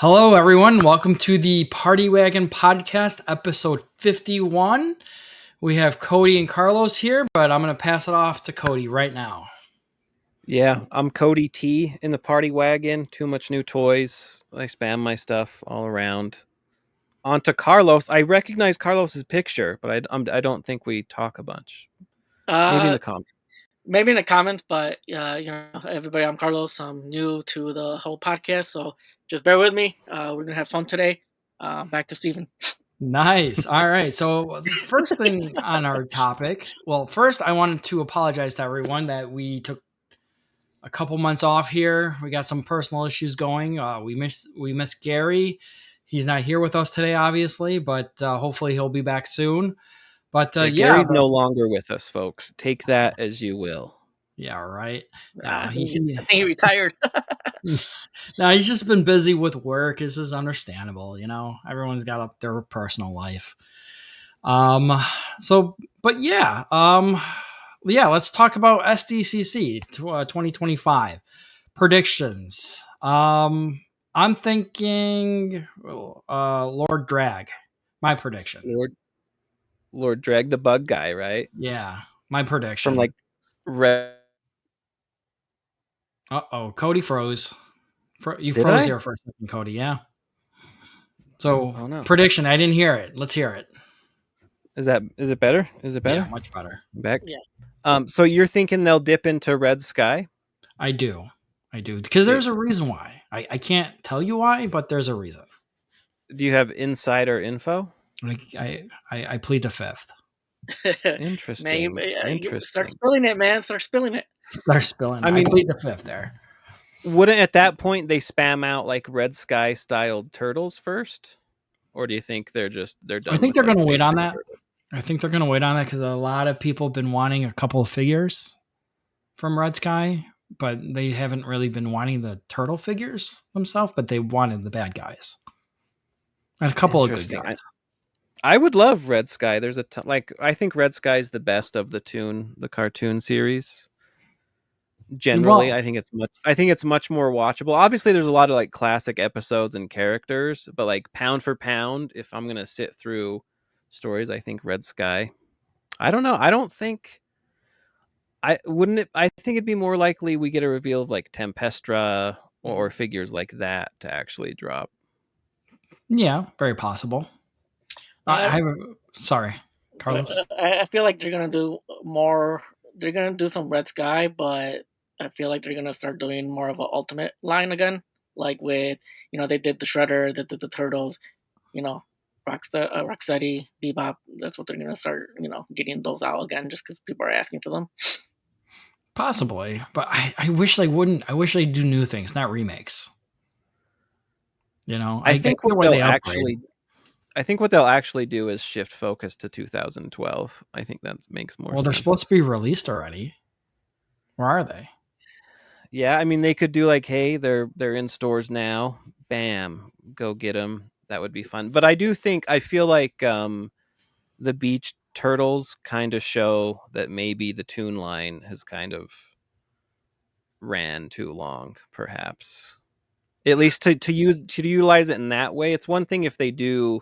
Hello, everyone. Welcome to the Party Wagon podcast, episode 51. We have Cody and Carlos here, but I'm going to pass it off to Cody right now. Yeah, I'm Cody T in the Party Wagon. Too much new toys. I spam my stuff all around. On to Carlos. I recognize Carlos's picture, but I don't think we talk a bunch. Maybe in Uh, the comments. Maybe in the comments, but everybody, I'm Carlos. I'm new to the whole podcast, so just bear with me. We're gonna have fun today. Back to Steven. Nice. All right. So, the first thing on our topic, well, first, I wanted to apologize to everyone that we took a couple months off here. We got some personal issues going. We missed Gary. He's not here with us today, obviously, but hopefully he'll be back soon. But Gary's no longer with us, folks. Take that as you will. Yeah, right. No, I think he retired. No, he's just been busy with work. This is understandable, Everyone's got their personal life. Let's talk about SDCC 2025 predictions. I'm thinking Lord Drag. My prediction. Lord Drag the bug guy, right? Yeah, my prediction. From like Red. Cody froze. You froze there for a second, Cody. Yeah. So prediction. I didn't hear it. Let's hear it. Is it better? Is it better? Yeah, much better. Back. Yeah. So you're thinking they'll dip into Red Sky? I do. Because there's a reason why. I can't tell you why, but there's a reason. Do you have insider info? I plead the fifth. Interesting. Interesting. Start spilling it, man. Start spilling it. I plead the fifth there. Wouldn't at that point they spam out like Red Sky styled turtles first? Or do you think they're done? I think they're going to wait on that. I think they're going to wait on that because a lot of people have been wanting a couple of figures from Red Sky, but they haven't really been wanting the turtle figures themselves, but they wanted the bad guys. And a couple of good guys. I would love Red Sky. There's a ton, I think Red Sky is the best of the cartoon series. Generally, I think it's much more watchable. Obviously, there's a lot of like classic episodes and characters, but like pound for pound, if I'm gonna sit through stories, I think Red Sky. I don't know. I think it'd be more likely we get a reveal of like Tempestra or figures like that to actually drop. Yeah, very possible. Sorry, Carlos. I feel like they're gonna do more. They're gonna do some Red Sky, but I feel like they're gonna start doing more of an Ultimate line again, like with they did the Shredder, they did the Turtles, Rocksteady, Bebop. That's what they're gonna start, getting those out again, just because people are asking for them. Possibly, but I wish they wouldn't. I wish they'd do new things, not remakes. I think what they'll actually do is shift focus to 2012. I think that makes more sense. Well, they're supposed to be released already. Where are they? Yeah, I mean, they could do like, hey, they're in stores now. Bam, go get them. That would be fun. But I feel like the Beach Turtles kind of show that maybe the Toon line has kind of ran too long, perhaps. At least to utilize it in that way. It's one thing if they do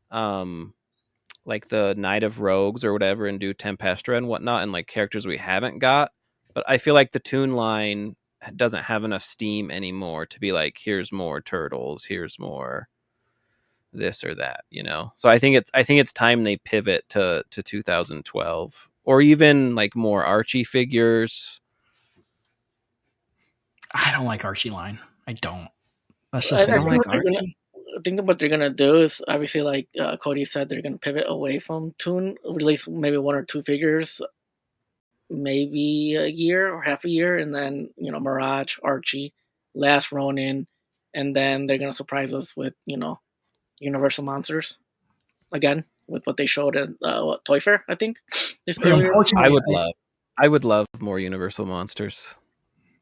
like the Night of Rogues or whatever and do Tempestra and whatnot and like characters we haven't got. But I feel like the Toon line doesn't have enough steam anymore to be like, here's more turtles, here's more this or that, So I think it's time they pivot to 2012 or even like more Archie figures. I don't like Archie line. I don't. That's just I think what they're gonna do is obviously, like Cody said, they're gonna pivot away from Toon, release maybe one or two figures, maybe a year or half a year, and then Mirage, Archie, Last Ronin, and then they're gonna surprise us with Universal Monsters again with what they showed at Toy Fair. I think. I would love more Universal Monsters.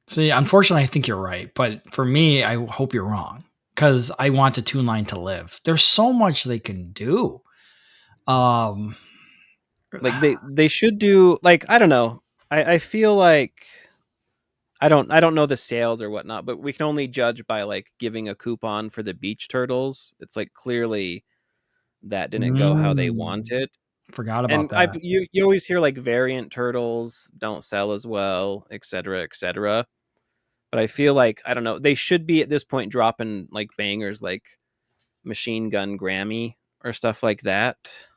See, unfortunately, I think you're right, but for me, I hope you're wrong because I want the Toon line to live. There's so much they can do. Like they should do, like, I don't know. I feel like I don't know the sales or whatnot, but we can only judge by like giving a coupon for the beach turtles. It's like clearly that didn't go how they wanted. Forgot about And that. you always hear like variant turtles don't sell as well, et cetera, et cetera. But I feel like, I don't know, they should be at this point dropping like bangers like Machine Gun Grammy or stuff like that.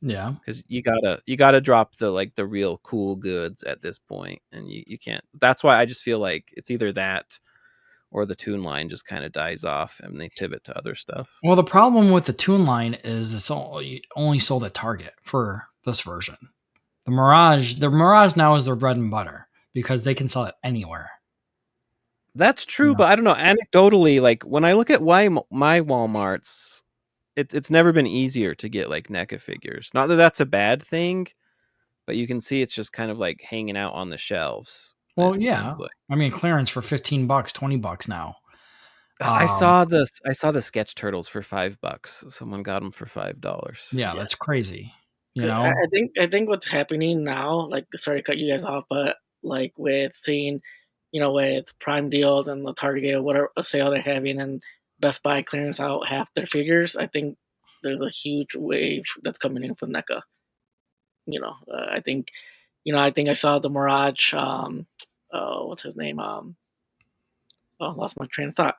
Yeah. Because you gotta drop the real cool goods at this point, and you can't. That's why I just feel like it's either that or the tune line just kind of dies off and they pivot to other stuff. Well, the problem with the tune line is it's only sold at Target for this version. The Mirage now is their bread and butter because they can sell it anywhere. That's true, but I don't know. Anecdotally, like when I look at my Walmarts, it's never been easier to get like NECA figures. Not that that's a bad thing, but you can see it's just kind of like hanging out on the shelves. Well, it yeah. seems like. I mean, clearance for $15, $20 now. I saw the sketch turtles for $5. Someone got them for $5. Yeah, that's crazy. You know, I think what's happening now, like, sorry to cut you guys off, but like with seeing, with Prime deals and the Target, whatever a sale they're having, and Best Buy clearance out half their figures, I think there's a huge wave that's coming in from NECA. I think I saw the Mirage. What's his name? I lost my train of thought.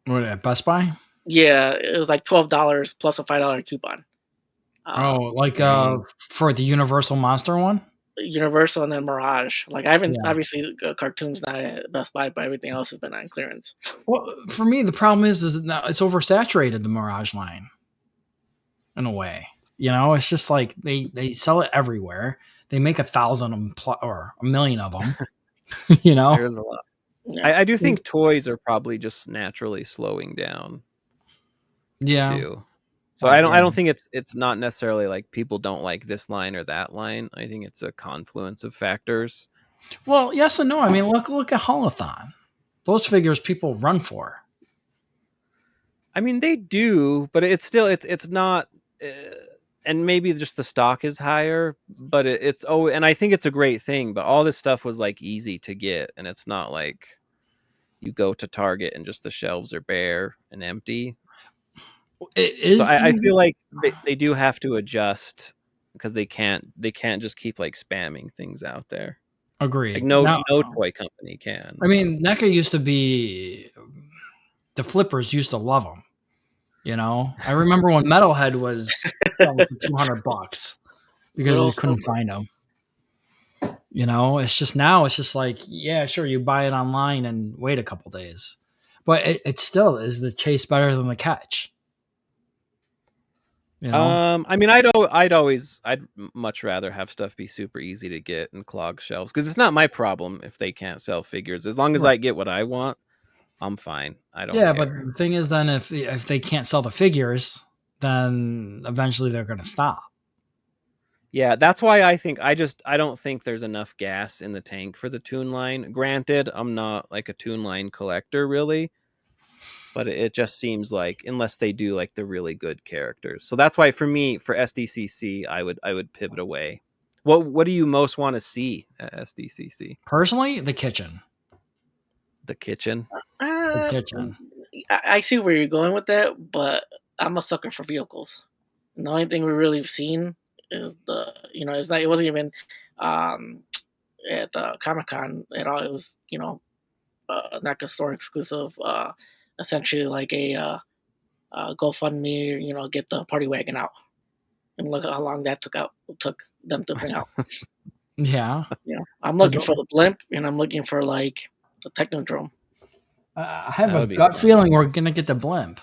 what at Best Buy? Yeah, it was like $12 plus a $5 coupon. Like for the Universal Monster one? Universal and then Mirage. Like I haven't Yeah. obviously cartoons not at Best Buy, but everything else has been on clearance. Well, for me, the problem is now it's oversaturated, the Mirage line, in a way. It's just like they sell it everywhere. They make 1,000 of them or 1,000,000 of them. There's a lot. Yeah. I do think toys are probably just naturally slowing down. Yeah. Too. So I don't think it's not necessarily like people don't like this line or that line. I think it's a confluence of factors. Well, yes and no. I mean, look at Holothon. Those figures people run for. I mean, they do, but it's still it's not. And maybe just the stock is higher, but and I think it's a great thing. But all this stuff was like easy to get, and it's not like you go to Target and just the shelves are bare and empty. It is. So I feel like they do have to adjust because they can't just keep like spamming things out there. Agreed. Like no toy company can. I mean, NECA used to be. The flippers used to love them. I remember when Metalhead was selling for $200 because you couldn't find them. It's just now. It's just like, yeah, sure, you buy it online and wait a couple days, but it still is the chase better than the catch. I mean, I'd much rather have stuff be super easy to get and clog shelves because it's not my problem if they can't sell figures. As long as I get what I want, I'm fine. I don't care. But the thing is, then if they can't sell the figures, then eventually they're going to stop. Yeah, that's why I don't think there's enough gas in the tank for the Toon line. Granted, I'm not like a Toon line collector really, but it just seems like unless they do like the really good characters. So that's why for me, for SDCC, I would pivot away. What do you most want to see at SDCC? Personally, the kitchen. The kitchen. The kitchen. I see where you're going with that, but I'm a sucker for vehicles. And the only thing we really have seen is it wasn't even at Comic-Con at all. It was not a store exclusive. Essentially like a GoFundMe. Get the party wagon out, and look at how long that took them to bring out. Yeah. I'm looking for the blimp, and I'm looking for like the Technodrome. I have a gut feeling we're gonna get the blimp.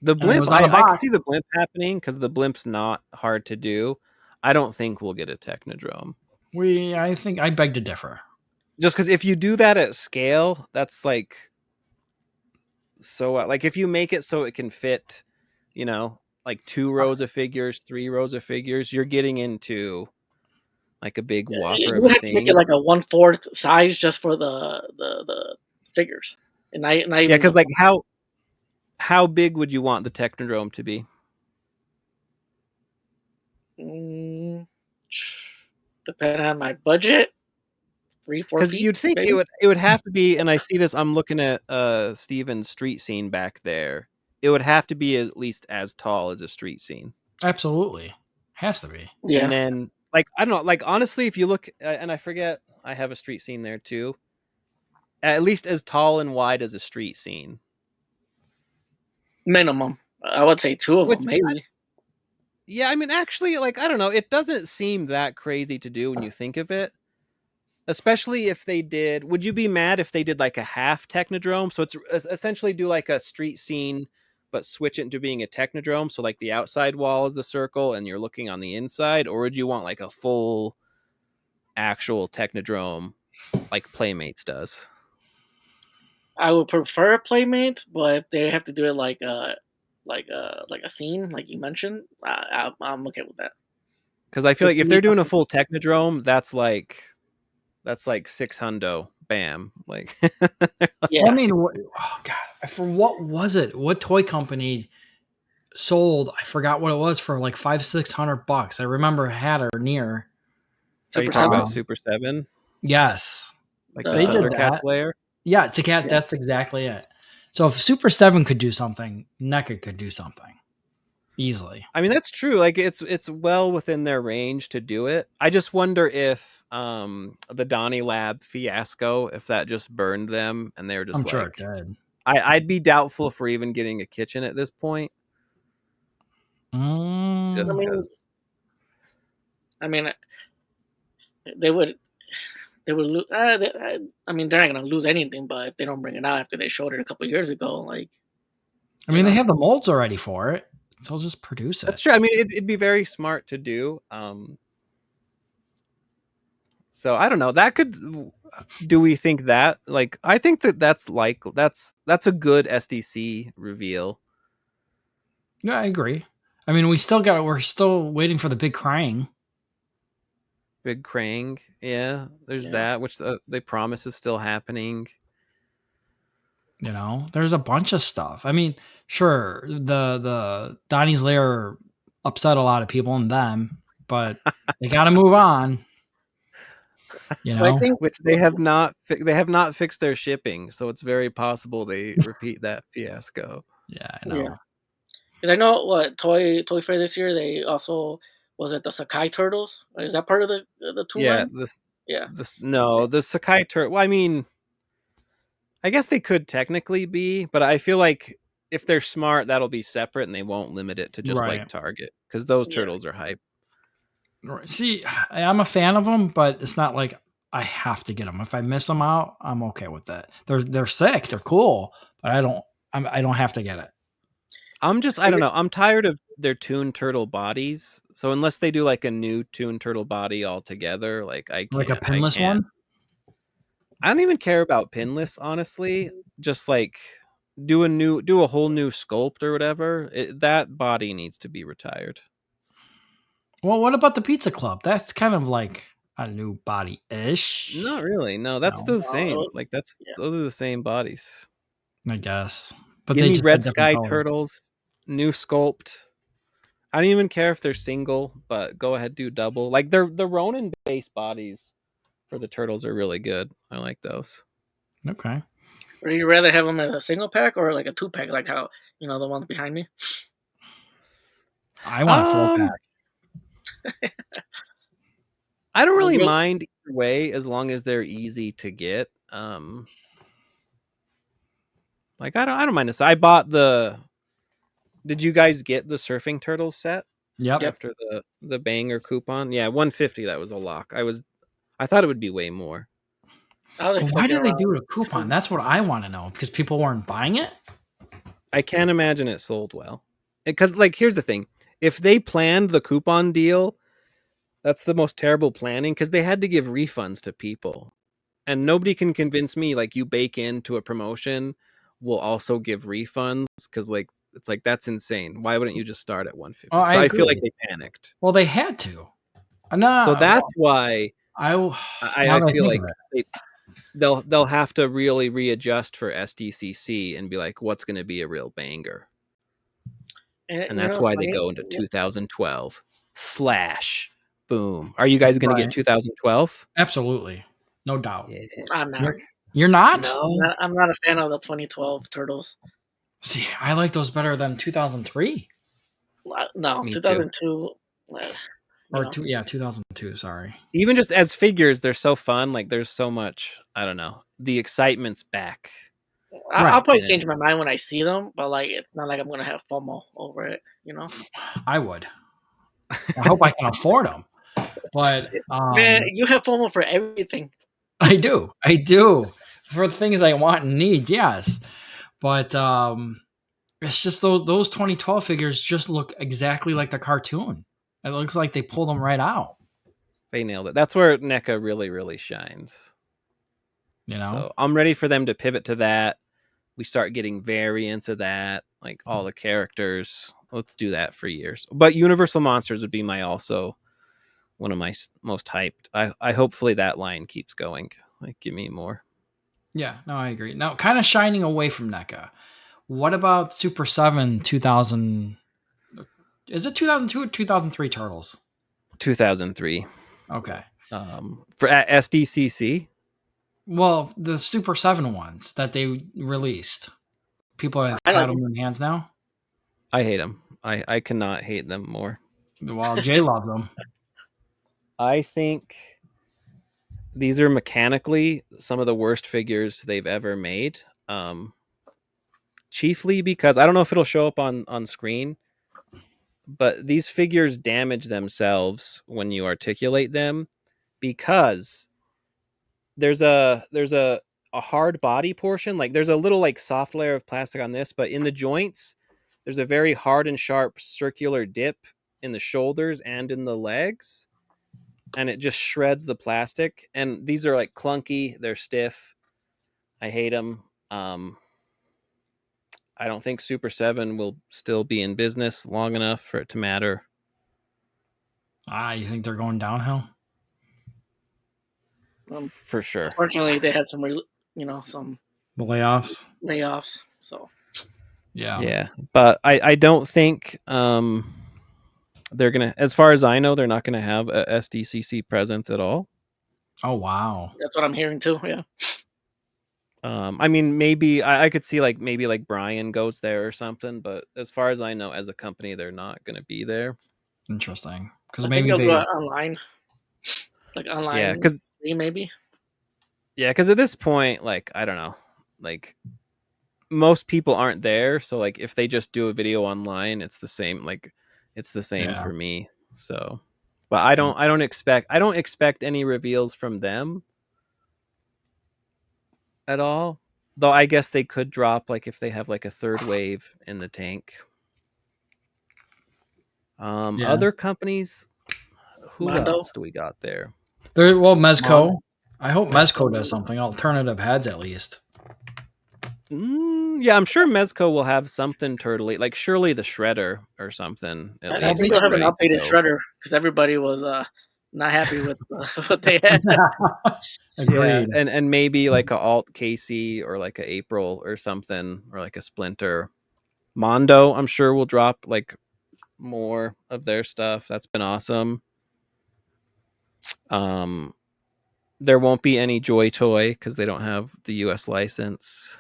The blimp, I can see the blimp happening because the blimp's not hard to do. I don't think we'll get a Technodrome. I beg to differ. Just because if you do that at scale, that's like so. Like if you make it so it can fit, like 2 rows of figures, 3 rows of figures, you're getting into like a big whopper. You would have to make it like a 1/4 size just for the figures, and not even because like how big would you want the Technodrome to be? depending on my budget, 3-4 Because feet. you'd think maybe? it would have to be, and I see this. I'm looking at Steven's street scene back there. It would have to be at least as tall as a street scene. Absolutely, has to be. Yeah. And then, like, I don't know, like, honestly, if you look, and I forget, I have a street scene there too. At least as tall and wide as a street scene. Minimum. I would say 2 of Which, them, maybe. Yeah, I mean, actually, like, I don't know. It doesn't seem that crazy to do when you think of it. Especially if they did, would you be mad if they did like a half technodrome? So it's essentially do like a street scene, but switch it into being a technodrome. So like the outside wall is the circle and you're looking on the inside, or would you want like a full actual technodrome like Playmates does? I would prefer Playmates, but if they have to do it like a scene, like you mentioned, I'm okay with that. Because I feel Just like if give me they're doing a something. full technodrome, that's like 600. Bam. Like Yeah. I mean, oh god, for what was it? What toy company sold? I forgot what it was for like $500-600. I remember had or near. are you Super talking 7. about Super 7? Yes, Like They the did Thundercats that. layer? Yeah, Yeah. that's exactly it. So if Super 7 could do something, NECA could do something easily. I mean, that's true. Like it's well within their range to do it. I just wonder if the Donnie Lab fiasco, if that just burned them and they were just I'm sure like, it did. I'd be doubtful for even getting a kitchen at this point. Just I mean, because. they would lose. I mean, they're not gonna lose anything, but if they don't bring it out after they showed it a couple years ago, like, I mean, know. they have the molds already for it, so I'll just produce it. That's true. I mean, it'd be very smart to do. So I don't know. That could. Do we think that? Like, I think that's a good SDC reveal. Yeah, I agree. I mean, we're still waiting for the big crying. Big Krang, yeah. There's that, which they promise is still happening. You know, there's a bunch of stuff. I mean, sure, the Donnie's Lair upset a lot of people and them, but they got to move on. You know, I think Which they have not fixed their shipping, so it's very possible they repeat that fiasco. yeah, I know. Yeah. Because I know what Toy Fair this year. They also was it the Sakai Turtles? Is that part of the toon Yeah, line? Yeah. the Sakai turtle. Well, I mean, I guess they could technically be, but I feel like if they're smart, that'll be separate, and they won't limit it to just Right. like Target because those Yeah. turtles are hype. See, I'm a fan of them, but it's not like I have to get them. If I miss them out, I'm okay with that. They're sick, they're cool, but I don't have to get it. I don't know. I'm tired of their Toon Turtle bodies. So unless they do like a new Toon Turtle body altogether, like I can't. Like a pinless one? I don't even care about pinless, honestly. Just like do a whole new sculpt or whatever. That body needs to be retired. Well, what about the Pizza Club? That's kind of like a new body-ish. Not really. No, that's No. the same. Like Yeah. those are the same bodies. I guess. But Give they me just Red had different Sky colors. Turtles, new sculpt. I don't even care if they're single, but go ahead, do double. Like the Ronin base bodies for the turtles are really good. I like those. Okay. Would you rather have them as a single pack or like a 2-pack, like how the ones behind me? I want a 4-pack. I don't really mind either way as long as they're easy to get. Like I don't mind this. I bought the. Did you guys get the Surfing Turtles set? Yep. After the banger coupon, yeah, 150. That was a lock. I thought it would be way more. But why did they do a coupon? That's what I want to know. Because people weren't buying it? I can't imagine it sold well. Because, like, here's the thing. If they planned the coupon deal, that's the most terrible planning because they had to give refunds to people. And nobody can convince me, like, you bake into a promotion, will also give refunds because, like, it's like, that's insane. Why wouldn't you just start at 150? Oh, I feel like they panicked. Well, they had to. No, so that's why I feel like they'll have to really readjust for SDCC and be like, what's going to be a real banger? And that's why they go into 2012 / Boom. Are you guys going to Right. get 2012? Absolutely. No doubt. Yeah. I'm not. You're not? No. I'm not a fan of the 2012 Turtles. See, I like those better than 2003. No, Me too. 2002. Or 2002, sorry. Even just as figures, they're so fun. Like there's so much, I don't know. The excitement's back. I'll probably Yeah. change my mind when I see them, but like it's not like I'm gonna have FOMO over it, you know. I would. I hope I can afford them. But Man, you have FOMO for everything. I do. For the things I want and need, yes. But it's just those 2012 figures just look exactly like the cartoon. It looks like they pulled them right out. They nailed it. That's where NECA really, really shines. You know? So I'm ready for them to pivot to that. We start getting variants of that, like all the characters. Let's do that for years. But Universal Monsters would be also one of my most hyped. I hopefully that line keeps going. Like, give me more. Yeah, no, I agree. Now, kind of shining away from NECA. What about Super 7 2000? Is it 2002 or 2003 Turtles? 2003. Okay. For at SDCC. Well, the Super 7 ones that they released. People have had them in hands now. I hate them. I cannot hate them more. Well, Jay loved them. I think these are mechanically some of the worst figures they've ever made. Chiefly because I don't know if it'll show up on screen, but these figures damage themselves when you articulate them because there's a hard body portion. Like there's a little like soft layer of plastic on this, but in the joints there's a very hard and sharp circular dip in the shoulders and in the legs, and it just shreds the plastic. And these are like clunky, they're stiff. I hate them. I don't think Super 7 will still be in business long enough for it to matter. You think they're going downhill? For sure. Unfortunately, they had some layoffs. So yeah, but I don't think they're gonna. As far as I know, they're not gonna have a SDCC presence at all. Oh wow, that's what I'm hearing too. Yeah. I mean, maybe I could see maybe Brian goes there or something, but as far as I know, as a company, they're not going to be there. Interesting, because maybe they'll do it online, online. Yeah, because maybe. Yeah, because at this point, I don't know, most people aren't there, so if they just do a video online, it's the same. It's the same for me. So, but I don't expect any reveals from them at all, though. I guess they could drop if they have a third wave in the tank. Other companies, who else do we got there? Mezco. I hope Mezco does something. Alternative heads, at least. Yeah, I'm sure Mezco will have something turtly, surely the Shredder or something. I think they'll have an updated Shredder because everybody was not happy with what they had. Agreed. Yeah, and maybe a Alt Casey or a April or something, or a Splinter. Mondo, I'm sure will drop more of their stuff. That's been awesome. There won't be any Joy Toy because they don't have the US license.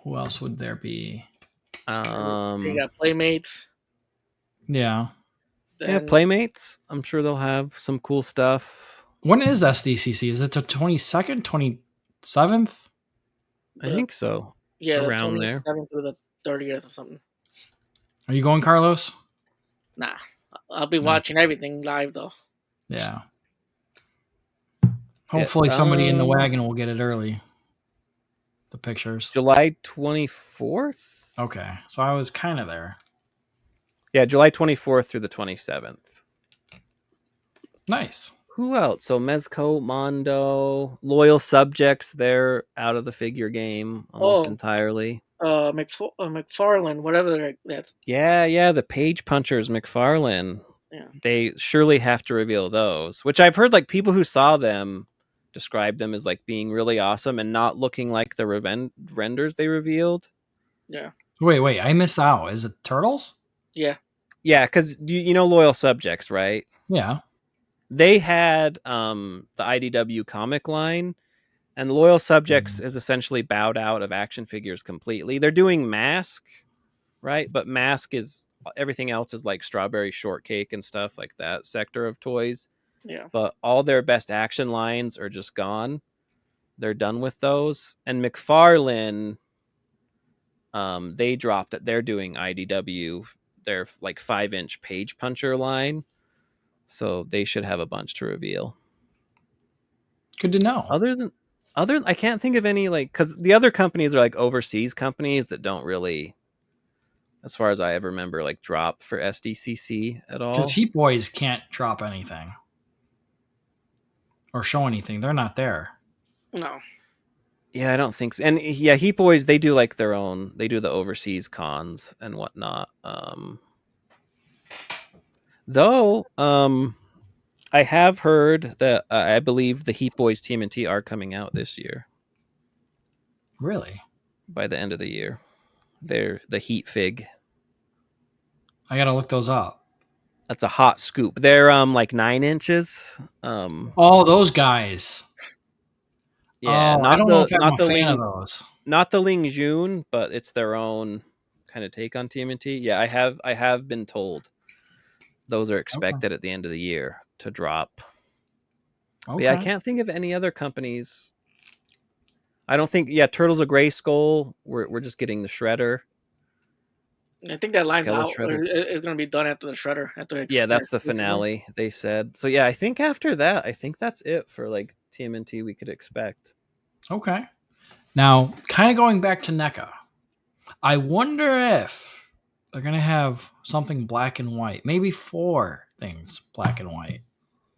Who else would there be? They got Playmates. Yeah. Playmates. I'm sure they'll have some cool stuff. When is SDCC? Is it the 22nd, 27th? I think so. Yeah, around the 27th there through the 30th or something. Are you going, Carlos? Nah, I'll be watching everything live though. Yeah. Hopefully somebody in the wagon will get it early. The pictures. July 24th? Okay. So I was kind of there. Yeah, July 24th through the 27th. Nice. Who else? So Mezco, Mondo, Loyal Subjects, they're out of the figure game almost entirely. McFarlane, whatever that's. Yeah, the Page Punchers, McFarlane. Yeah. They surely have to reveal those, which I've heard people who saw them describe them as being really awesome and not looking like the renders they revealed. Yeah. Wait, I missed out. Is it Turtles? Yeah. Yeah, because you know Loyal Subjects, right? Yeah. They had the IDW comic line, and Loyal Subjects is essentially bowed out of action figures completely. They're doing Mask, right? But Mask is everything else is like Strawberry Shortcake and stuff like that sector of toys. Yeah. But all their best action lines are just gone. They're done with those. And McFarlane, they dropped it. They're doing IDW, their like 5-inch page puncher line. So they should have a bunch to reveal. Good to know. I can't think of any, like, because the other companies are like overseas companies that don't really, as far as I ever remember, like drop for SDCC at all. Because Heat Boys can't drop anything or show anything. They're not there. No. Yeah, I don't think so. And yeah, Heat Boys, they do like their own. They do the overseas cons and whatnot. Though, I have heard that I believe the Heat Boys TMNT are coming out this year. Really? By the end of the year, they're the Heat Fig. I gotta look those up. That's a hot scoop. They're like 9 inches. Oh, those guys. Yeah, I don't know if I'm not a the fan Ling, of those. not the Ling Jun, but it's their own kind of take on TMNT. Yeah, I have been told those are expected at the end of the year to drop. Okay. But yeah, I can't think of any other companies. I don't think. Yeah, Turtles of Gray Skull. We're just getting the Shredder. I think that line's Skeleton out. Shredder. It's going to be done after the Shredder. Yeah, that's the finale, they said. So yeah, I think after that, I think that's it for like TMNT we could expect. Okay. Now, kind of going back to NECA, I wonder if they're going to have something black and white. Maybe 4 things black and white.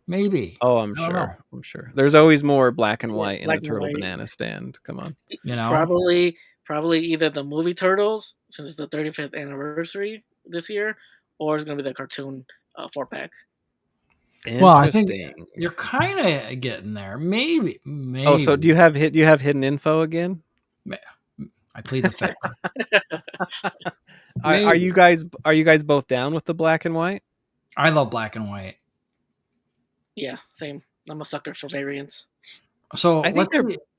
Maybe. Oh, I'm sure. I'm sure. There's always more black and white in the black and Turtle white. Banana stand. Come on. You know? Probably either the movie Turtles, since it's the 35th anniversary this year, or it's going to be the cartoon 4-pack. Interesting. Well, I think you're kind of getting there. Maybe. Oh, so do you have hidden info again? I plead the fifth. Are you guys both down with the black and white? I love black and white. Yeah, same. I'm a sucker for variants. So I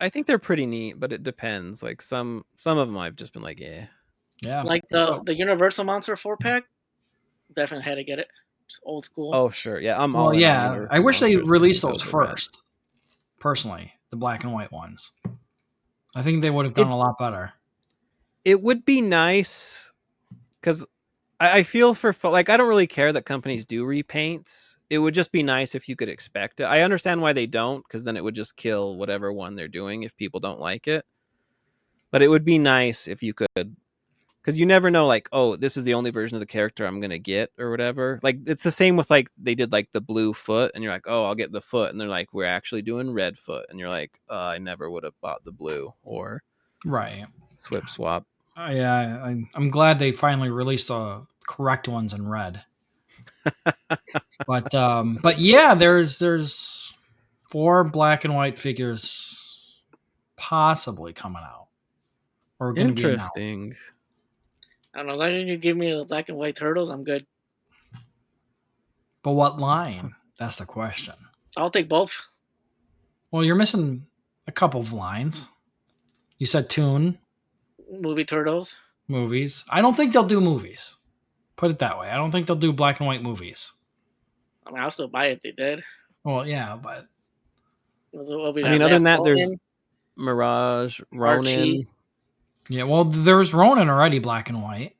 think they're pretty neat, but it depends. Like some of them I've just been like, yeah. Like the Universal Monster 4-pack, definitely had to get it. It's old school. Oh sure, yeah. I wish they released those first. Personally, the black and white ones. I think they would have done a lot better. It would be nice because I feel for like I don't really care that companies do repaints. It would just be nice if you could expect it. I understand why they don't, because then it would just kill whatever one they're doing if people don't like it. But it would be nice if you could, because you never know, like, oh, this is the only version of the character I'm gonna get or whatever. Like it's the same with like they did like the blue foot, and you're like, oh, I'll get the foot, and they're like, we're actually doing red foot, and you're like, I never would have bought the blue or right swip swap. Yeah, I'm glad they finally released the correct ones in red. But yeah, there's 4 black and white figures possibly coming out or going to be announced. Interesting. I don't know. As long as you give me the black and white turtles, I'm good. But what line? That's the question. I'll take both. Well, you're missing a couple of lines. You said Toon. Movie Turtles. Movies. I don't think they'll do movies. Put it that way. I don't think they'll do black and white movies. I mean, I'll still buy it if they did. Well, yeah, but... I mean, other than that, there's Mirage, Ronin. Archie. Yeah, well, there's Ronin already black and white.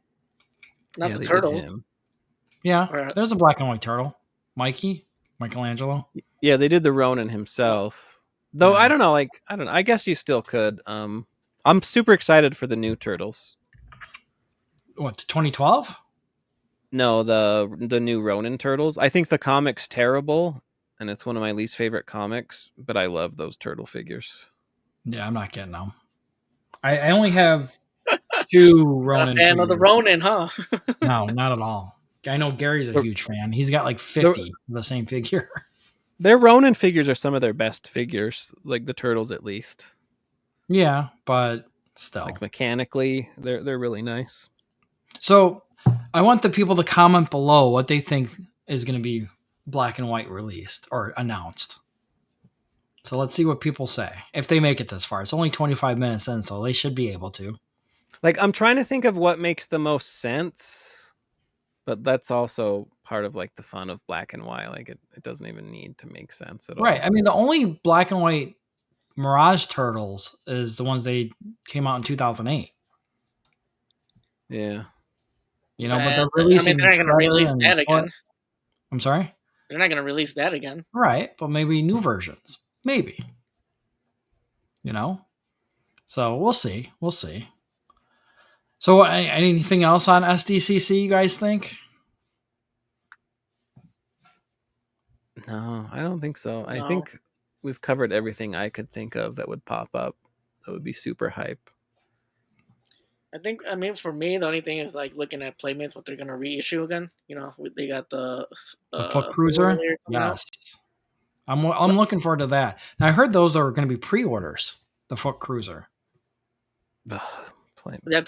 Not the Turtles. Yeah, there's a black and white turtle. Michelangelo. Yeah, they did the Ronin himself. Though, yeah. I don't know. I guess you still could. I'm super excited for the new Turtles. What, 2012? No, the new Ronin Turtles. I think the comic's terrible, and it's one of my least favorite comics, but I love those turtle figures. Yeah, I'm not getting them. I only have 2 Ronin. Fan of the Ronin, huh? No, not at all. I know Gary's a huge fan. He's got like 50 of the same figure. Their Ronin figures are some of their best figures, like the Turtles at least. Yeah, but still. Like mechanically, they're really nice. So I want the people to comment below what they think is going to be black and white released or announced. So let's see what people say if they make it this far. It's only 25 minutes in, so they should be able to. Like, I'm trying to think of what makes the most sense, but that's also part of like the fun of black and white. Like it doesn't even need to make sense at all. Right. I mean, the only black and white Mirage Turtles is the ones they came out in 2008. Yeah. You know, but they're releasing. they're not going to release that again. I'm sorry? They're not going to release that again. Right, but maybe new versions. Maybe. You know? So we'll see. We'll see. So anything else on SDCC you guys think? No, I don't think so. No. I think we've covered everything I could think of that would pop up. That would be super hype. I mean, for me, the only thing is like looking at Playmates, what they're gonna reissue again. You know, they got the Foot Cruiser. Yes, I'm looking forward to that. Now I heard those are going to be pre-orders. The Foot Cruiser. That's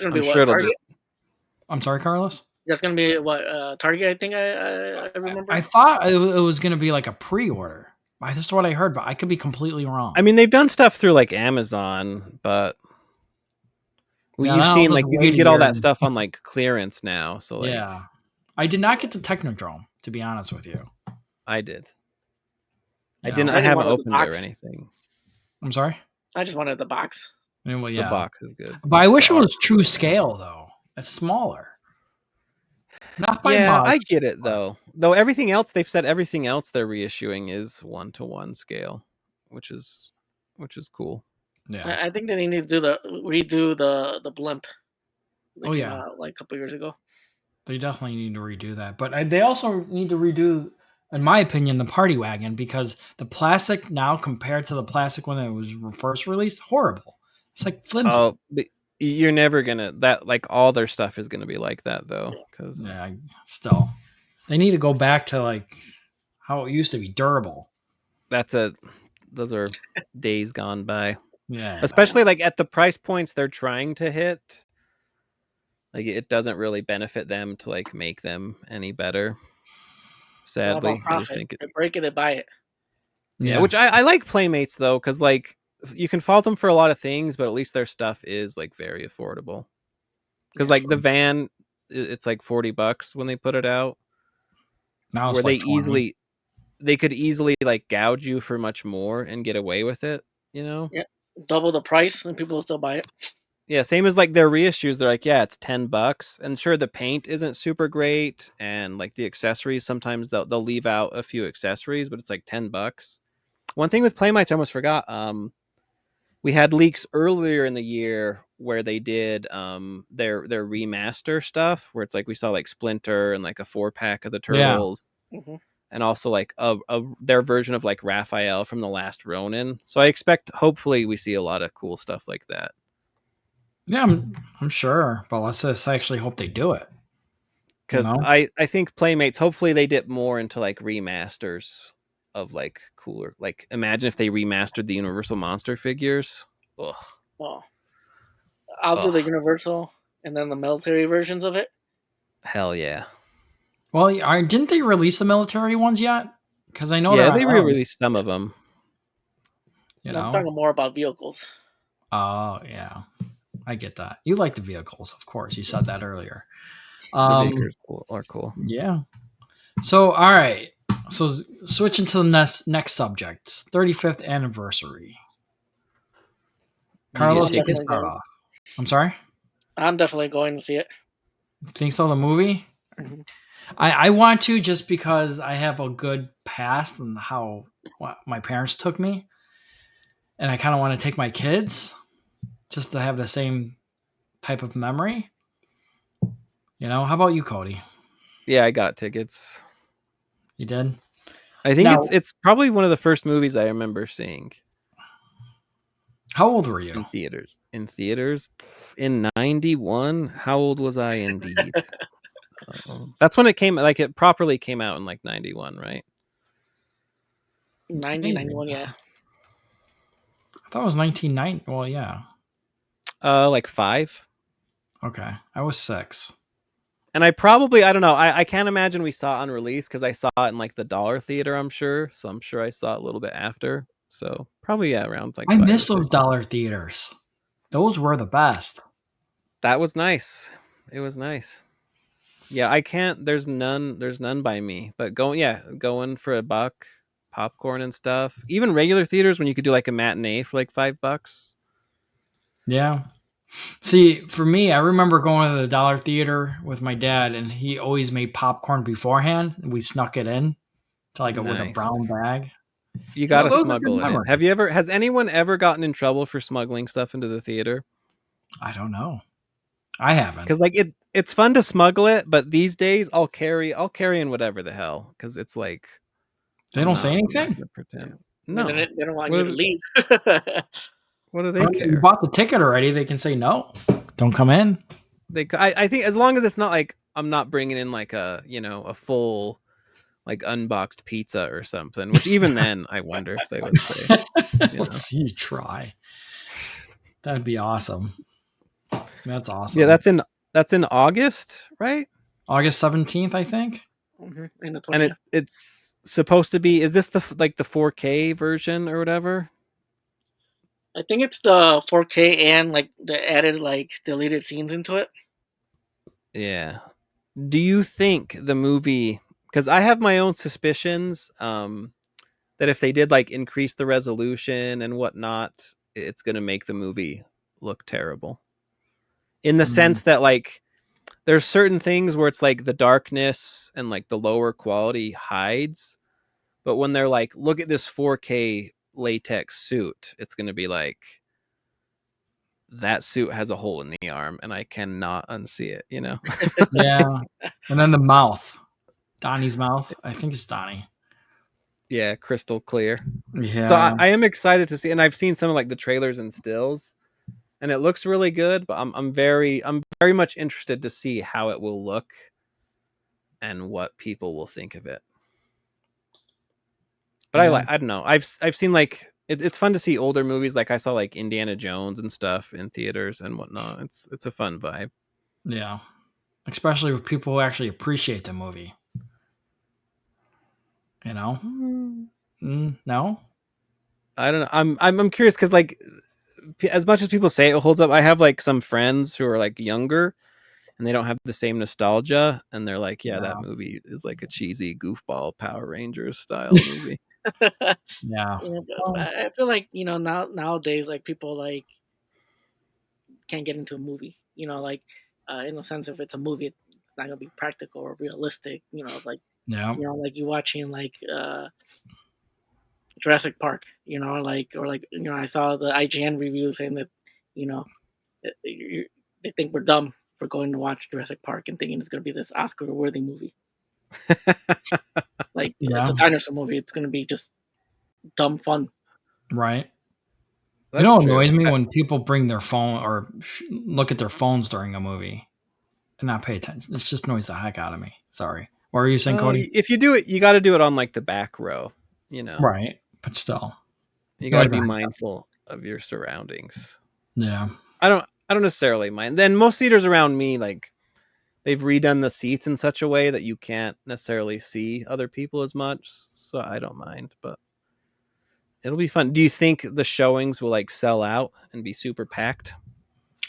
gonna be what Target. I'm sorry, Carlos. That's gonna be what Target. I think I remember. I thought it was going to be like a pre-order. That's what I heard, but I could be completely wrong. I mean, they've done stuff through like Amazon, but you've seen like you can get all that stuff on like clearance now. So like, yeah, I did not get the Technodrome, to be honest with you. I did. Yeah. I haven't opened it or anything. I'm sorry. I just wanted the box. I mean, well, yeah. The box is good, but I wish it was true scale though. It's smaller. Not by much. I get it though. Though everything else they've said everything else they're reissuing is 1-to-1 scale, which is cool. Yeah, I think they need to redo the blimp. Like a couple years ago. They definitely need to redo that, but they also need to redo, in my opinion, the Party Wagon, because the plastic now compared to the plastic when it was first released, horrible. It's like flimsy. Oh, but you're never gonna like all their stuff is gonna be like that though, because still they need to go back to like how it used to be durable. Those are days gone by. Yeah, especially like at the price points they're trying to hit. Like it doesn't really benefit them to like make them any better. Sadly, I just think they break it and buy it. Yeah, which I like Playmates though, because like you can fault them for a lot of things, but at least their stuff is like very affordable. Because like the van, it's like $40 when they put it out. Now where they could easily like gouge you for much more and get away with it. You know? Yeah, double the price and people will still buy it. Yeah, same as like their reissues. They're like, yeah, it's $10, and sure, the paint isn't super great, and like the accessories, sometimes they'll leave out a few accessories, but it's like $10. One thing with Playmates, I almost forgot. We had leaks earlier in the year where they did their remaster stuff, where it's like we saw like Splinter and like a 4-pack of the Turtles, and also like their version of like Raphael from the Last Ronin. So I expect, hopefully, we see a lot of cool stuff like that. Yeah, I'm sure, but let's just actually hope they do it. Because I think Playmates, hopefully they dip more into like remasters of like cooler. Like imagine if they remastered the Universal Monster figures. Ugh. Oh. I'll do the Universal and then the military versions of it. Hell yeah. Well, didn't they release the military ones yet? Because I know they re-released some of them. I'm talking more about vehicles. Oh yeah. I get that. You like the vehicles, of course. You said that earlier. The vehicles are cool. Yeah. So, all right. So, switching to the next subject, 35th anniversary. Carlos, you can start off. I'm sorry? I'm definitely going to see it. Think so, the movie? Mm-hmm. I want to, just because I have a good past and how my parents took me. And I kind of want to take my kids just to have the same type of memory. You know, how about you, Cody? Yeah, I got tickets. You did? I think it's probably one of the first movies I remember seeing. How old were you? In theaters? In 91? How old was I indeed? That's when it came, like it properly came out in like 91, right? 91, yeah. I thought it was 1990. Well, yeah. Like 5. Okay. I was 6. And I don't know. I can't imagine we saw it on release because I saw it in like the dollar theater, I'm sure. So I'm sure I saw it a little bit after. So probably around like I 5 or miss 6. those dollar theaters. Those were the best. That was nice. It was nice. Yeah, I can't. There's none by me. But going for $1, popcorn and stuff. Even regular theaters when you could do like a matinee for like $5. Yeah. See, for me, I remember going to the dollar theater with my dad, and he always made popcorn beforehand. And we snuck it in to with a Nice. brown bag. You So gotta those are good smuggle it in. memories. Has anyone ever gotten in trouble for smuggling stuff into the theater? I don't know. I haven't. Because like it's fun to smuggle it, but these days I'll carry in whatever the hell. Because it's like They don't say I'm not anything. gonna pretend. I mean, No. they don't want What you do, to leave. what do I they mean, you care? bought the ticket already. They can say no. Don't come in. I think as long as it's not like I'm not bringing in like a full like unboxed pizza or something. Which even then I wonder if they would say. Let's see you try. That'd be awesome. That's awesome. Yeah, that's in August, right? August 17th, I think. In the 20th. And it's supposed to be. Is this the 4K version or whatever? I think it's the 4K and like the added like deleted scenes into it. Yeah. Do you think the movie? Because I have my own suspicions that if they did like increase the resolution and whatnot, it's going to make the movie look terrible. In the sense that like there's certain things where it's like the darkness and like the lower quality hides, but when they're like, look at this 4K latex suit, it's going to be like that suit has a hole in the arm and I cannot unsee it, you know? Yeah. And then the mouth. Donnie's mouth. I think it's Donnie. Yeah, crystal clear. Yeah. So I am excited to see, and I've seen some of like the trailers and stills, and it looks really good. But I'm very much interested to see how it will look and what people will think of it. But I don't know. I've seen like it's fun to see older movies. Like I saw like Indiana Jones and stuff in theaters and whatnot. It's a fun vibe. Yeah. Especially with people who actually appreciate the movie. You know? No? I don't know. I'm curious because like as much as people say it holds up, I have like some friends who are like younger and they don't have the same nostalgia, and they're like, yeah, that movie is like a cheesy goofball Power Rangers style movie. Yeah. I feel like nowadays like people like can't get into a movie. Like in a sense, if it's a movie, it's not gonna be practical or realistic. Like like you watching like Jurassic Park. I saw the IGN review saying that you know they think we're dumb for going to watch Jurassic Park and thinking it's gonna be this Oscar-worthy movie. Like it's a dinosaur movie. It's gonna be just dumb fun. Right. That's you know what true. annoys me when people bring their phone or look at their phones during a movie and not pay attention. It just annoys the heck out of me. Sorry. What are you saying, Cody? If you do it, you got to do it on like the back row. Right. But still, you got to be mindful of your surroundings. Yeah. I don't necessarily mind. Then most theaters around me, like they've redone the seats in such a way that you can't necessarily see other people as much. So I don't mind, but it'll be fun. Do you think the showings will like sell out and be super packed?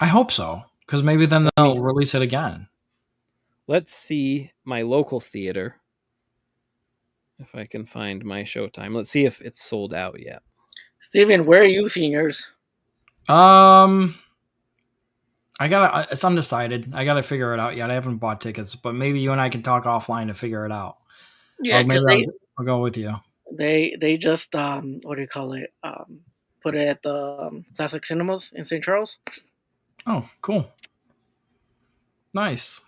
I hope so, because maybe then they'll release it again. Let's see my local theater. If I can find my showtime. Let's see if it's sold out yet. Steven, where are you seeing yours? It's undecided. I gotta figure it out yet. I haven't bought tickets, but maybe you and I can talk offline to figure it out. Yeah, maybe I'll go with you. They just what do you call it? Put it at the Classic Cinemas in St. Charles. Oh, cool. Nice.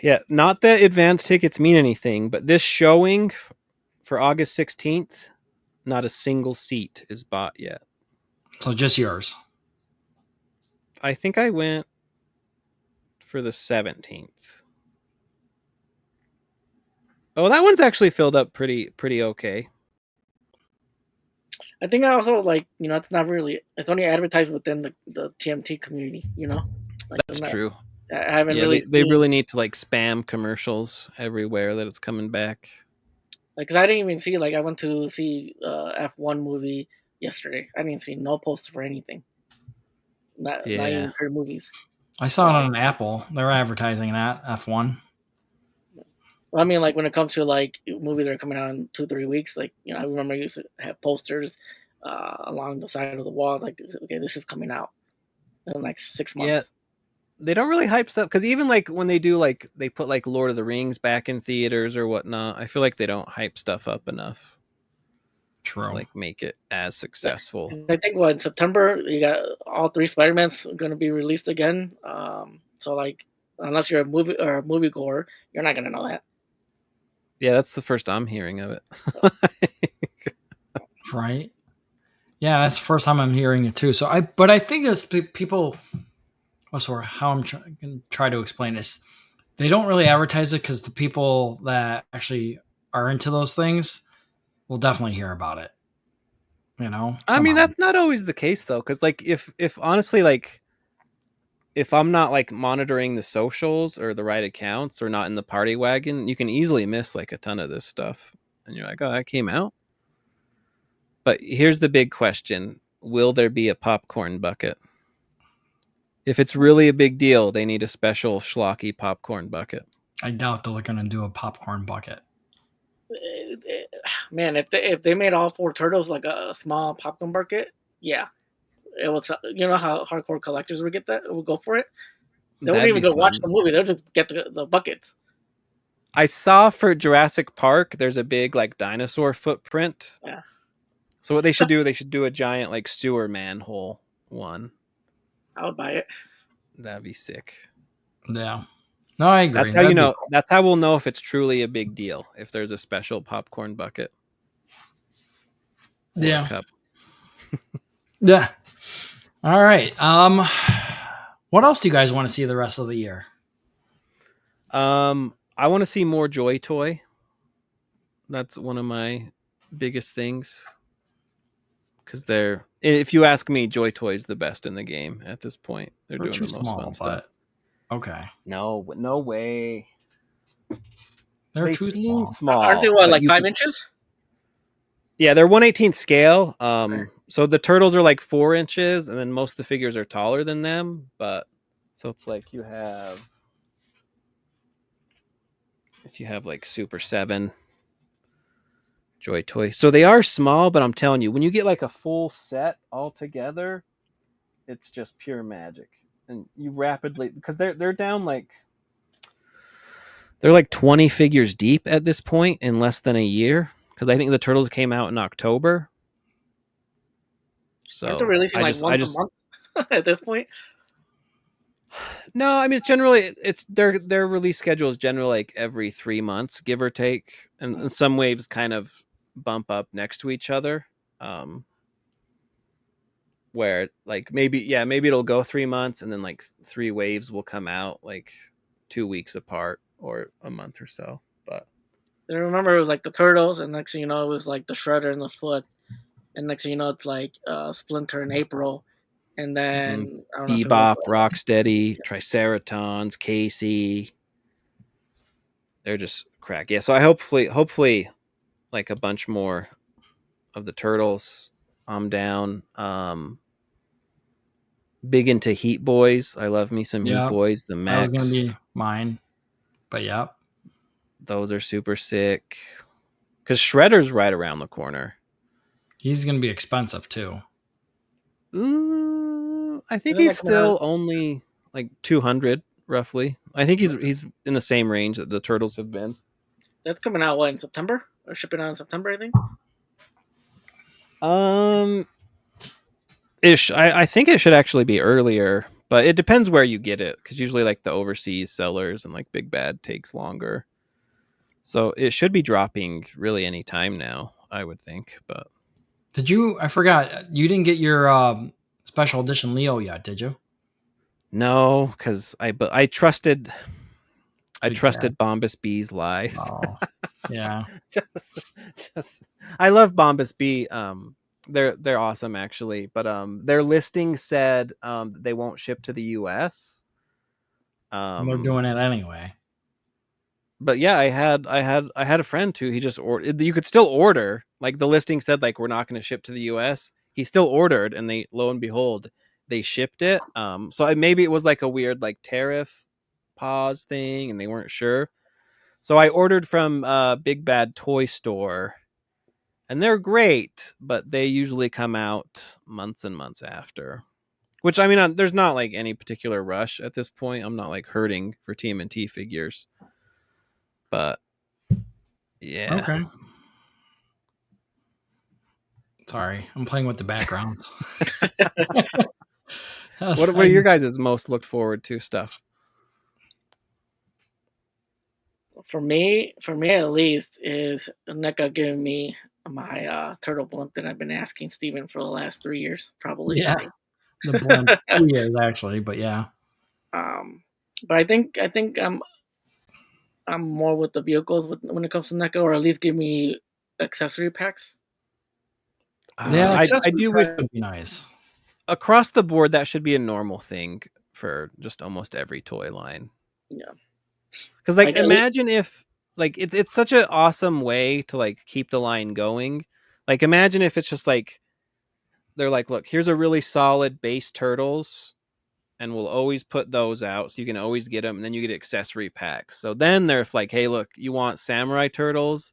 Yeah, not that advance tickets mean anything, but this showing for August 16th, not a single seat is bought yet. So just yours. I think I went for the 17th. Oh, that one's actually filled up pretty okay. I think I also it's not really. It's only advertised within the TMT community. That's true. I haven't Yeah, really they seen, really need to like spam commercials everywhere that it's coming back. like, because I didn't even see, like, I went to see F1 movie yesterday. I didn't see no poster for anything. Not Yeah. even for movies. I saw it on Apple. They're advertising that F1. Well, I mean, like when it comes to like movies that are coming out in 2-3 weeks, like I remember I used to have posters along the side of the wall, like okay, this is coming out in like 6 months. Yeah, they don't really hype stuff because even like when they do like they put like Lord of the Rings back in theaters or whatnot, I feel like they don't hype stuff up enough True. to like make it as successful. I think in September you got all 3 Spider-Mans going to be released again. So like unless you're a movie goer, you're not gonna know that. Yeah, that's the first I'm hearing of it. Right. Yeah, that's the first time I'm hearing it too. But I think it's people. Or how I'm going to try to explain this. They don't really advertise it because the people that actually are into those things will definitely hear about it. I mean, Somehow. that's not always the case though, because like if honestly like if I'm not like monitoring the socials or the right accounts or not in the party wagon, you can easily miss like a ton of this stuff. And you're like, oh, that came out. But here's the big question. Will there be a popcorn bucket? If it's really a big deal, they need a special schlocky popcorn bucket. I doubt they're going to do a popcorn bucket. Man, if they made all 4 turtles like a small popcorn bucket, yeah, it was. You know how hardcore collectors would get that? Would go for it. They wouldn't That'd even be go watch fun. the movie. They'll just get the buckets. I saw for Jurassic Park, there's a big like dinosaur footprint. Yeah. So what they should do a giant like sewer manhole one. I would buy it. That'd be sick. Yeah. No, I agree. That's how you know. That's how we'll know if it's truly a big deal. If there's a special popcorn bucket. Or Yeah. a cup. Yeah. All right. What else do you guys want to see the rest of the year? I want to see more Joy Toy. That's one of my biggest things. Because if you ask me, Joy Toy is the best in the game at this point. They're doing too the most small, fun stuff. Okay. No way. They too seem small. Aren't they like 5 inches? Yeah, they're 1/18 scale. So the turtles are like 4 inches, and then most of the figures are taller than them. But so it's like if you have like Super 7 Joy Toy. So they are small, but I'm telling you, when you get like a full set all together, it's just pure magic. And you rapidly, because they're down like they're like 20 figures deep at this point in less than a year. Because I think the turtles came out in October. So Aren't they releasing like once a month at this point? No, I mean generally it's their release schedule is generally like every 3 months, give or take, and some waves kind of bump up next to each other. Where like maybe it'll go 3 months and then like 3 waves will come out like 2 weeks apart or a month or so. But I remember it was like the turtles, and next thing you know, it was like the Shredder and the Foot, and next thing you know, it's like Splinter in April, and then I don't know if it was Bebop, Rocksteady, Triceratons, Casey, they're just crack. Yeah, so I hopefully like a bunch more of the turtles. I'm down. Big into Heat Boys. I love me some Heat Boys. The That was mechs. gonna be mine, but yeah, those are super sick. Because Shredder's right around the corner. He's gonna be expensive too. I think he's still only like 200 roughly. I think he's in the same range that the turtles have been. That's coming out in September? Or shipping out in September, I think. I think it should actually be earlier, but it depends where you get it. Because usually, like the overseas sellers and like Big Bad takes longer. So it should be dropping really any time now, I would think. But did you? I forgot. You didn't get your special edition Leo yet, did you? No, because I trusted Bombus B's lies. Oh, yeah. just I love Bombus B. They're awesome actually, but their listing said they won't ship to the US. They're doing it anyway. But yeah, I had a friend too. He just ordered. You could still order. Like the listing said, like we're not going to ship to the U.S. He still ordered, and they, lo and behold, they shipped it. So maybe it was like a weird like tariff pause thing, and they weren't sure. So I ordered from Big Bad Toy Store, and they're great, but they usually come out months and months after. Which, I mean, there's not like any particular rush at this point. I'm not like hurting for TMNT figures, but yeah. Okay. Sorry, I'm playing with the backgrounds. What are your guys' most looked forward to stuff? For me at least, is NECA giving me my turtle blimp that I've been asking Steven for the last 3 years, probably. Yeah, the blimp 2 years actually, but yeah. But I think I'm more with the vehicles when it comes to NECA, or at least give me accessory packs. Yeah, I do wish would be nice. Across the board that should be a normal thing for just almost every toy line. Yeah, because like imagine if like it's such an awesome way to like keep the line going. Like imagine if it's just like they're like, look, here's a really solid base turtles, and we'll always put those out so you can always get them, and then you get accessory packs. So then they're like, hey, look, you want samurai turtles?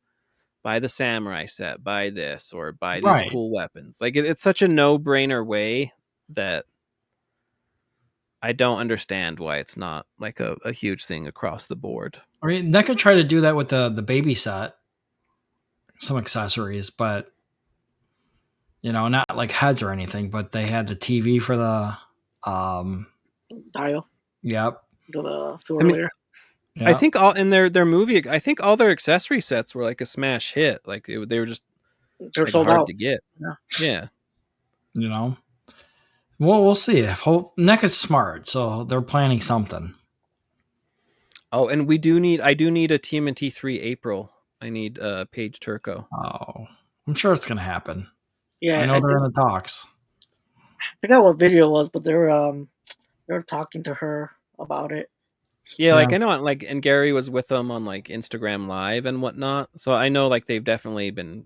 Buy the samurai set, buy this, or buy these cool weapons. Like it's such a no-brainer way that I don't understand why it's not like a huge thing across the board. I mean, they could try to do that with the baby set, some accessories, but not like heads or anything. But they had the TV for the dial. Yep. The sewer layer. I think all in their movie, I think all their accessory sets were like a smash hit. Like they were just they're like sold hard out to get. Yeah. Well, we'll see. NECA's smart, so they're planning something. Oh, and I do need a TMNT 3 April. I need Paige Turco. Oh, I'm sure it's gonna happen. Yeah, I know they're in the talks. I forgot what video it was, but they were talking to her about it. Yeah, like I know, like, and Gary was with them on like Instagram Live and whatnot. So I know like they've definitely been,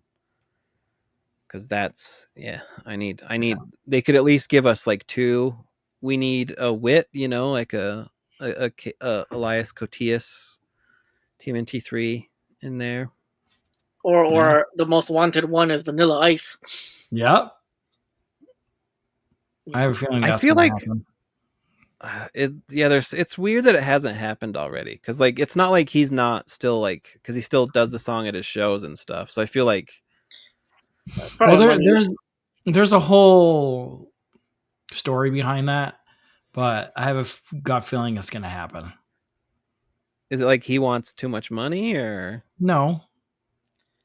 because that's I need. They could at least give us like 2. We need a wit, like a Elias Cotillas TMNT 3 in there. Or the most wanted one is Vanilla Ice. Yep. I have a feeling. I feel like happen. it's weird that it hasn't happened already, because like it's not like he's not still like, because he still does the song at his shows and stuff. So I feel like there's a whole story behind that, but I have a gut feeling it's gonna happen. Is it like he wants too much money, or no?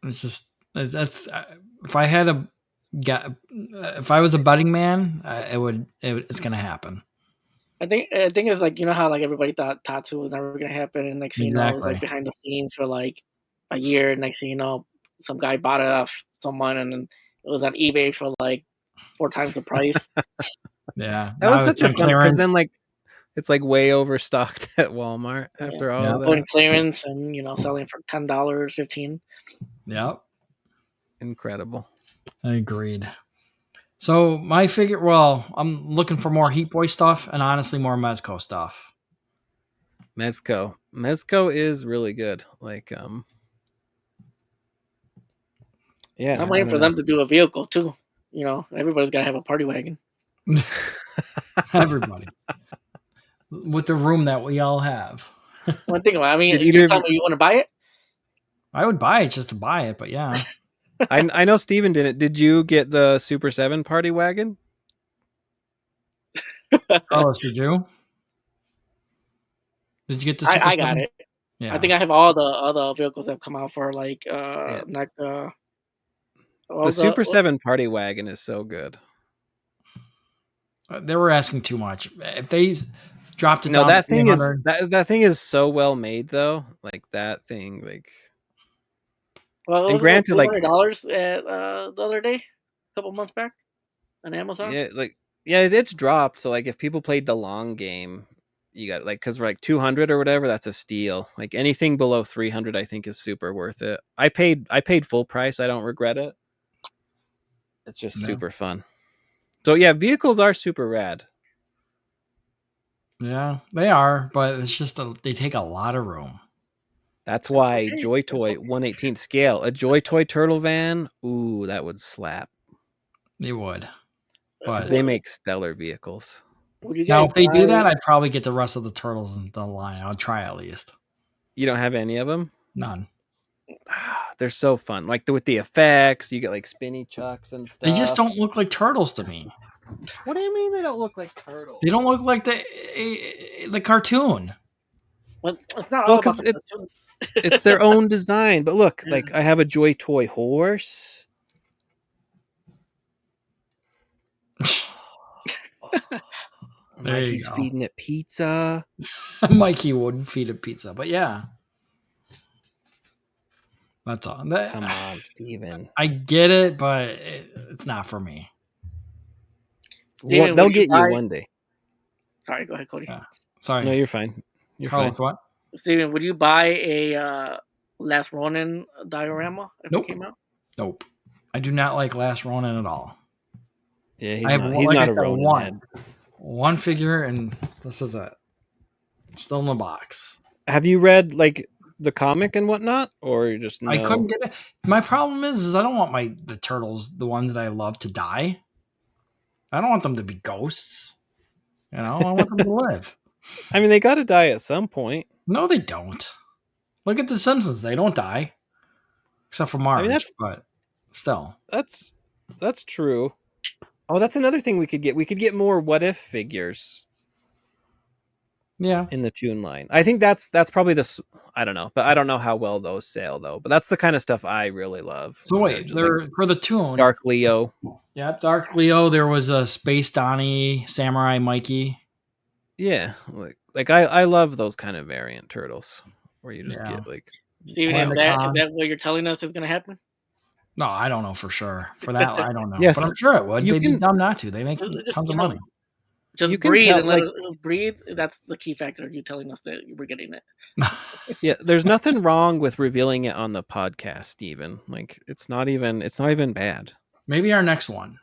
It's just that's if I was a betting man, it's gonna happen. I think it's like, how like everybody thought Tatsu was never gonna happen, and next thing you know, it was like behind the scenes for like a year. Next thing you know, some guy bought it off someone, and then it was on eBay for like 4 times the price. Yeah, that was such a fun, because then like it's like way overstocked at Walmart after all of that. Going clearance and selling for $10, $15. Yep. Incredible. I agreed. So my figure, I'm looking for more Heat Boy stuff, and honestly more Mezco stuff. Mezco is really good. Like yeah, I'm waiting for them to do a vehicle too. Everybody's gotta have a party wagon. Everybody. With the room that we all have. One thing about it, I mean, you tell me you want to buy it? I would buy it just to buy it, but yeah. I know Steven didn't. Did you get the Super 7 party wagon? Carlos, did you? Did you get the Super 7? I got it. Yeah. I think I have all the other vehicles that have come out for like the Super 7 party wagon is so good. They were asking too much. If they dropped it down, that thing is that thing is so well made though. Like that thing, like. Well, it was granted, like $200 the other day, a couple months back, on Amazon. Yeah, it's dropped. So like, if people played the long game, you got like because like 200 or whatever, that's a steal. Like anything below 300, I think is super worth it. I paid full price. I don't regret it. It's just super fun. So yeah, vehicles are super rad. Yeah, they are, but it's just they take a lot of room. That's why Joy Toy 1/18 scale, a Joy Toy turtle van. Ooh, that would slap. They would, Because but they make stellar vehicles. Would you now guys if they do buy- that, I'd probably get the rest of the turtles in the line. I'll try at least. You don't have any of them? None. They're so fun. Like with the effects, you get like spinny chucks and stuff. They just don't look like turtles to me. What do you mean they don't look like turtles? They don't look like the cartoon. Well, it's not all Well, about because the cartoon. it's their own design. But look, like I have a Joy Toy horse. Mikey's feeding it pizza. Mikey wouldn't feed it pizza, but yeah. That's all. Come on, Steven. I get it, but it's not for me. Steven, They'll get you one day. Sorry, go ahead, Cody. Yeah. Sorry. No, you're fine. You're fine. What? Steven, would you buy a Last Ronin diorama if Nope. it came out? Nope. I do not like Last Ronin at all. Yeah, he's not a Ronin head. One figure, and this is it. Still in the box. Have you read like the comic and whatnot, or you just no? I couldn't get it. My problem is I don't want the turtles, the ones that I love, to die. I don't want them to be ghosts. You know, I want them to live. I mean, they got to die at some point. No, they don't. Look at the Simpsons; they don't die, except for Marge. But still, that's true. Oh, that's another thing we could get. We could get more What If figures. Yeah, in the Toon line. I think that's probably this. I don't know, but I don't know how well those sell though. But that's the kind of stuff I really love. So wait, they're for the Toon. Dark Leo. Yeah, Dark Leo. There was a Space Donnie, Samurai Mikey. Yeah, like I love those kind of variant turtles where you just get like. Steven, is that what you're telling us is going to happen? No, I don't know for sure. For that, I don't know. Yes, but I'm sure it would. They'd be dumb not to. They make tons of money. Just breathe and let it breathe. That's the key factor. You telling us that we're getting it. Yeah, there's nothing wrong with revealing it on the podcast, Steven. Like it's not even bad. Maybe our next one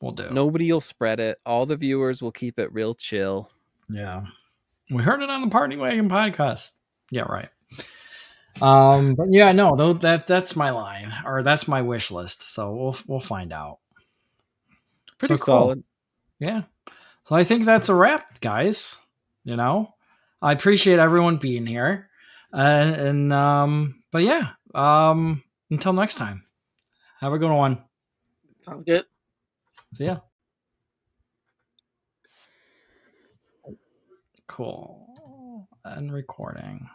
we'll do. Nobody will spread it. All the viewers will keep it real chill. Yeah. We heard it on the Party Wagon podcast. Yeah, right. But yeah, no, that's my line, or that's my wish list. So we'll find out. Pretty solid. Yeah. So I think that's a wrap, guys. You know, I appreciate everyone being here, but yeah, until next time, have a good one. Sounds good. See ya. Cool. And recording.